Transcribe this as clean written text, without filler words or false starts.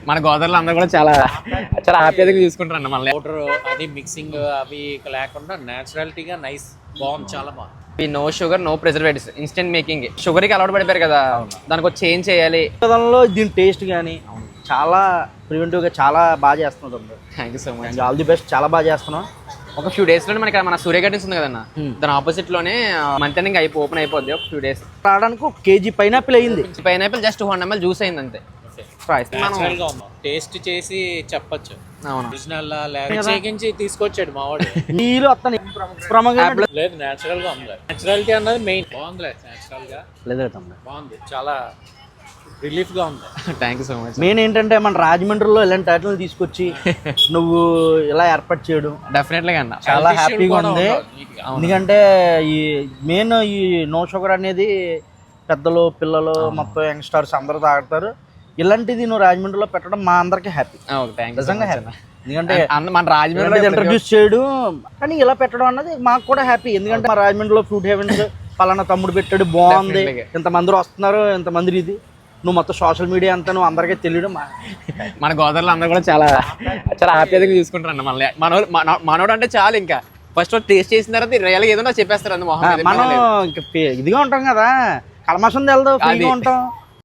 మన గోదావరిలో అందరూ కూడా చాలా చాలా హ్యాపీగా చూసుకుంటారండి మళ్ళీ. పౌడర్ అది మిక్సింగ్ అవి లేకుండా న్యాచురాలిటీగా నైస్ బాగుంది, చాలా బాగుంది. No sugar no preservatives, instant making. షుగర్కి అలవాటు పడిపోయారు కదా, దానికి ఒక చేంజ్ చేయాలి. లో దీని టేస్ట్ కానీ చాలా ప్రివెంటివ్గా చాలా బాగా చేస్తున్నారు. Thank you so much, all the best, చాలా బాగా చేస్తున్నాం. ఒక ఫ్యూ డేస్ లోనే మనకి మన సూర్య గార్డెన్స్ ఉంది కదన్న, దాని ఆపోజిట్ లోనే మంత్ ఎండింగ్ ఓపెన్ అయిపోద్ది. ఒక ఫ్యూ డేస్ రావడానికి 1 కేజీ పైనాపిల్ అయింది. పైనాపిల్ జస్ట్ 200 ml జ్యూస్ అయింది అంతే. న్యాచురల్ గా ఉంది, టేస్ట్ చేసి చెప్పచ్చు. ఒరిజినల్ లేకించి తీసుకొచ్చాడు మావాడు. నీళ్ళు వస్తాను లేదు, న్యాచురల్ గా ఉంది. న్యాచురాలిటీ అన్నది మెయిన్. బాగుంది, న్యాచురల్ గా బాగుంది, చాలా రిలీఫ్ గా ఉంది. Thank you so much. Main ఏంటంటే మన రాజమండ్రిలో ఇలాంటి వాటిని తీసుకొచ్చి నువ్వు ఇలా ఏర్పాటు చేయడం డెఫినెట్లీ అన్న చాలా హ్యాపీగా ఉంది. ఎందుకంటే ఈ మెయిన్ ఈ నో షుగర్ అనేది పెద్దలు పిల్లలు మొత్తం యంగ్స్టర్స్ అందరూ తాగుతారు. ఇలాంటిది నువ్వు రాజమండ్రిలో పెట్టడం మా అందరికి హ్యాపీ, నిజంగా హ్యాపీ. ఎందుకంటే మన రాజమండ్రిలో ఇంట్రడ్యూస్ చేయడం కానీ ఇలా పెట్టడం అన్నది మాకు కూడా హ్యాపీ. ఎందుకంటే మా రాజమండ్రిలో ఫ్రూట్ హెవెన్స్ పలానా తమ్ముడు పెట్టాడు బాగుంది, ఇంతమంది వస్తున్నారు, ఇంతమంది ఇది నువ్వు మొత్తం సోషల్ మీడియా అంతా నువ్వు అందరికీ తెలియడం. మన గోదావరిలో అందరూ కూడా చాలా చాలా హ్యాపీగా చూసుకుంటారు మళ్ళీ. మనోడు అంటే చాలు, ఇంకా ఫస్ట్ టేస్ట్ చేసిన తర్వాత రియల్గా ఏదో చెప్పేస్తారు. మనం ఇంకా ఇదిగా ఉంటాం కదా, కలమాసం తెలదు, ఫ్రీగా ఉంటాం.